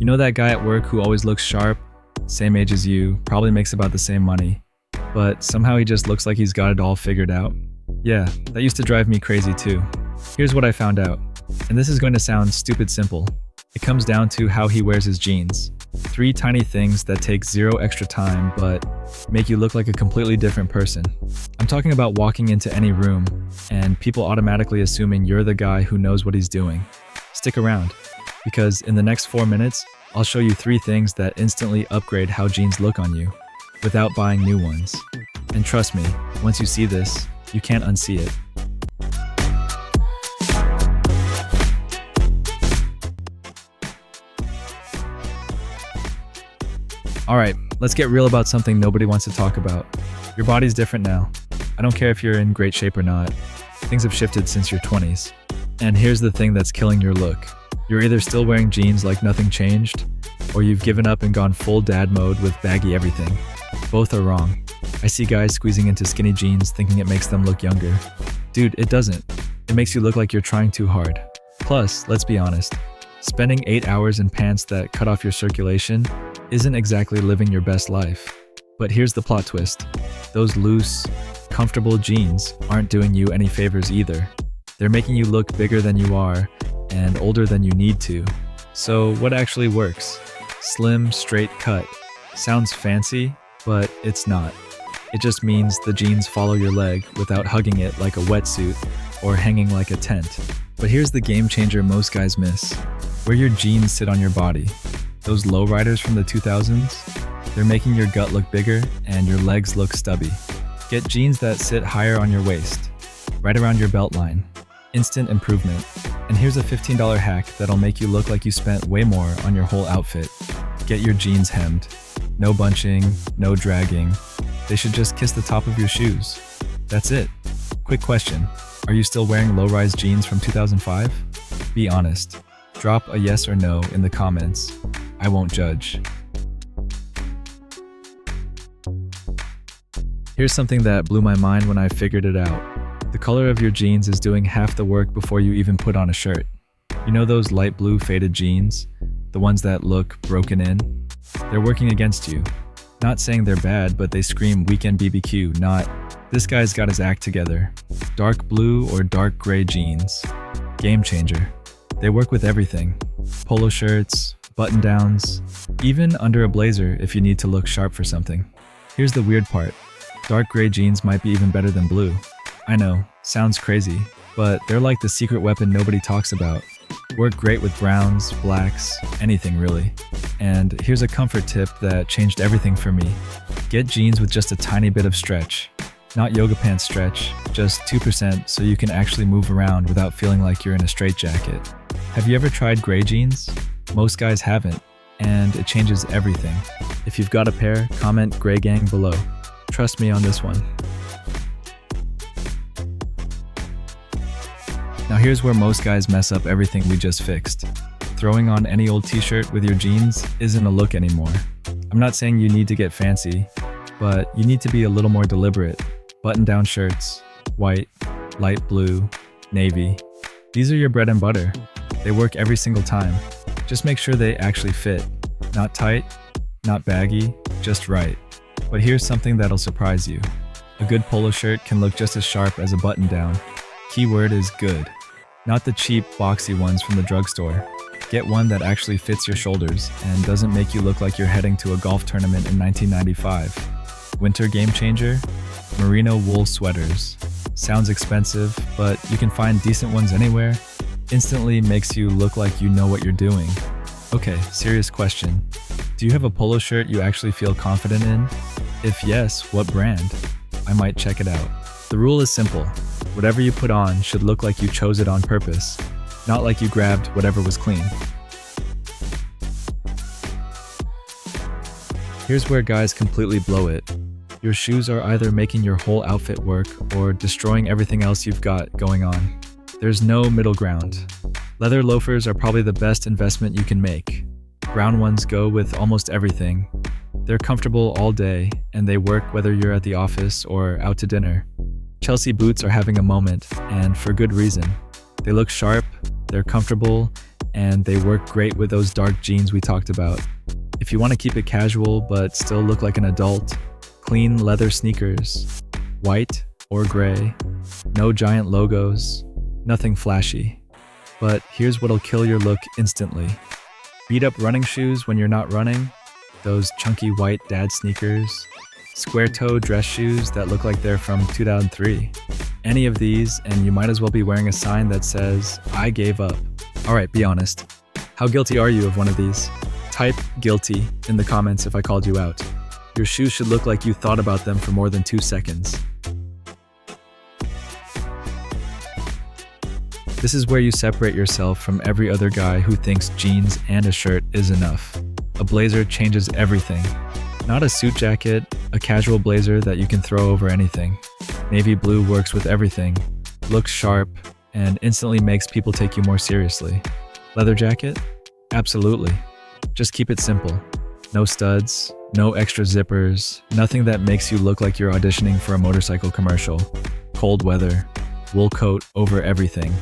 You know that guy at work who always looks sharp, same age as you, probably makes about the same money, but somehow he just looks like he's got it all figured out? Yeah, that used to drive me crazy too. Here's what I found out, and this is going to sound stupid simple. It comes down to how he wears his jeans. 3 tiny things that take 0 extra time but make you look like a completely different person. I'm talking about walking into any room and people automatically assuming you're the guy who knows what he's doing. Stick around, because in the next 4 minutes, I'll show you 3 things that instantly upgrade how jeans look on you without buying new ones. And trust me, once you see this, you can't unsee it. Alright, let's get real about something nobody wants to talk about. Your body's different now. I don't care if you're in great shape or not. Things have shifted since your 20s. And here's the thing that's killing your look. You're either still wearing jeans like nothing changed, or you've given up and gone full dad mode with baggy everything. Both are wrong. I see guys squeezing into skinny jeans thinking it makes them look younger. Dude, it doesn't. It makes you look like you're trying too hard. Plus, let's be honest, spending 8 hours in pants that cut off your circulation isn't exactly living your best life. But here's the plot twist. Those loose, comfortable jeans aren't doing you any favors either. They're making you look bigger than you are and older than you need to. So what actually works? Slim, straight cut. Sounds fancy, but it's not. It just means the jeans follow your leg without hugging it like a wetsuit or hanging like a tent. But here's the game changer most guys miss. Where your jeans sit on your body. Those lowriders from the 2000s? They're making your gut look bigger and your legs look stubby. Get jeans that sit higher on your waist, right around your belt line. Instant improvement. And here's a $15 hack that'll make you look like you spent way more on your whole outfit. Get your jeans hemmed. No bunching, no dragging. They should just kiss the top of your shoes. That's it. Quick question. Are you still wearing low-rise jeans from 2005? Be honest. Drop a yes or no in the comments. I won't judge. Here's something that blew my mind when I figured it out. The color of your jeans is doing half the work before you even put on a shirt. You know those light blue faded jeans? The ones that look broken in? They're working against you. Not saying they're bad, but they scream weekend BBQ, not this guy's got his act together. Dark blue or dark gray jeans. Game changer. They work with everything. Polo shirts, button downs, even under a blazer if you need to look sharp for something. Here's the weird part. Dark gray jeans might be even better than blue. I know, sounds crazy, but they're like the secret weapon nobody talks about. Work great with browns, blacks, anything really. And here's a comfort tip that changed everything for me. Get jeans with just a tiny bit of stretch. Not yoga pants stretch, just 2% so you can actually move around without feeling like you're in a straitjacket. Have you ever tried gray jeans? Most guys haven't, and it changes everything. If you've got a pair, comment Gray Gang below. Trust me on this one. Now here's where most guys mess up everything we just fixed. Throwing on any old t-shirt with your jeans isn't a look anymore. I'm not saying you need to get fancy, but you need to be a little more deliberate. Button-down shirts, white, light blue, navy. These are your bread and butter. They work every single time. Just make sure they actually fit. Not tight, not baggy, just right. But here's something that'll surprise you. A good polo shirt can look just as sharp as a button-down. Keyword is good. Not the cheap, boxy ones from the drugstore. Get one that actually fits your shoulders and doesn't make you look like you're heading to a golf tournament in 1995. Winter game changer? Merino wool sweaters. Sounds expensive, but you can find decent ones anywhere. Instantly makes you look like you know what you're doing. Okay, serious question. Do you have a polo shirt you actually feel confident in? If yes, what brand? I might check it out. The rule is simple. Whatever you put on should look like you chose it on purpose, not like you grabbed whatever was clean. Here's where guys completely blow it. Your shoes are either making your whole outfit work or destroying everything else you've got going on. There's no middle ground. Leather loafers are probably the best investment you can make. Brown ones go with almost everything. They're comfortable all day, and they work whether you're at the office or out to dinner. Chelsea boots are having a moment, and for good reason. They look sharp, they're comfortable, and they work great with those dark jeans we talked about. If you want to keep it casual but still look like an adult, clean leather sneakers, white or gray, no giant logos, nothing flashy. But here's what'll kill your look instantly. Beat up running shoes when you're not running, those chunky white dad sneakers, square toe dress shoes that look like they're from 2003. Any of these, and you might as well be wearing a sign that says, "I gave up." Alright, be honest. How guilty are you of one of these? Type "guilty" in the comments if I called you out. Your shoes should look like you thought about them for more than 2 seconds. This is where you separate yourself from every other guy who thinks jeans and a shirt is enough. A blazer changes everything. Not a suit jacket, a casual blazer that you can throw over anything. Navy blue works with everything, looks sharp, and instantly makes people take you more seriously. Leather jacket? Absolutely. Just keep it simple. No studs, no extra zippers, nothing that makes you look like you're auditioning for a motorcycle commercial. Cold weather, wool coat over everything.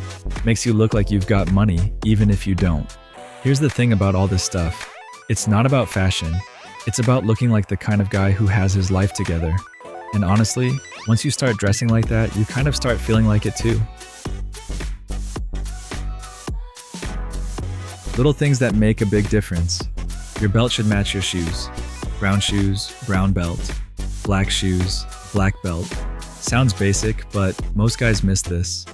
Makes you look like you've got money, even if you don't. Here's the thing about all this stuff. It's not about fashion. It's about looking like the kind of guy who has his life together. And honestly, once you start dressing like that, you kind of start feeling like it too. Little things that make a big difference. Your belt should match your shoes. Brown shoes, brown belt. Black shoes, black belt. Sounds basic, but most guys miss this.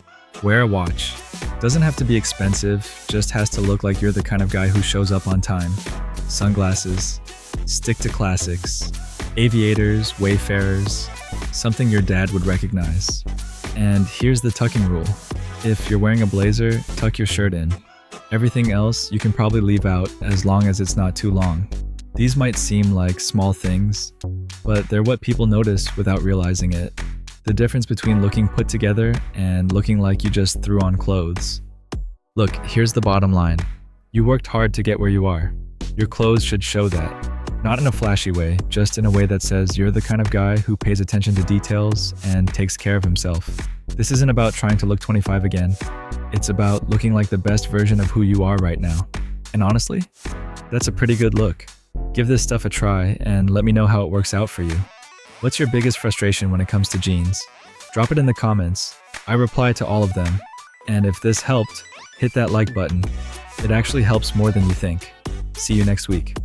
Wear a watch. Doesn't have to be expensive, just has to look like you're the kind of guy who shows up on time. Sunglasses. Stick to classics. Aviators, wayfarers, something your dad would recognize. And here's the tucking rule. If you're wearing a blazer, tuck your shirt in. Everything else you can probably leave out as long as it's not too long. These might seem like small things, but they're what people notice without realizing it. The difference between looking put together and looking like you just threw on clothes. Look, here's the bottom line. You worked hard to get where you are. Your clothes should show that. Not in a flashy way, just in a way that says you're the kind of guy who pays attention to details and takes care of himself. This isn't about trying to look 25 again. It's about looking like the best version of who you are right now. And honestly, that's a pretty good look. Give this stuff a try and let me know how it works out for you. What's your biggest frustration when it comes to jeans? Drop it in the comments. I reply to all of them. And if this helped, hit that like button. It actually helps more than you think. See you next week.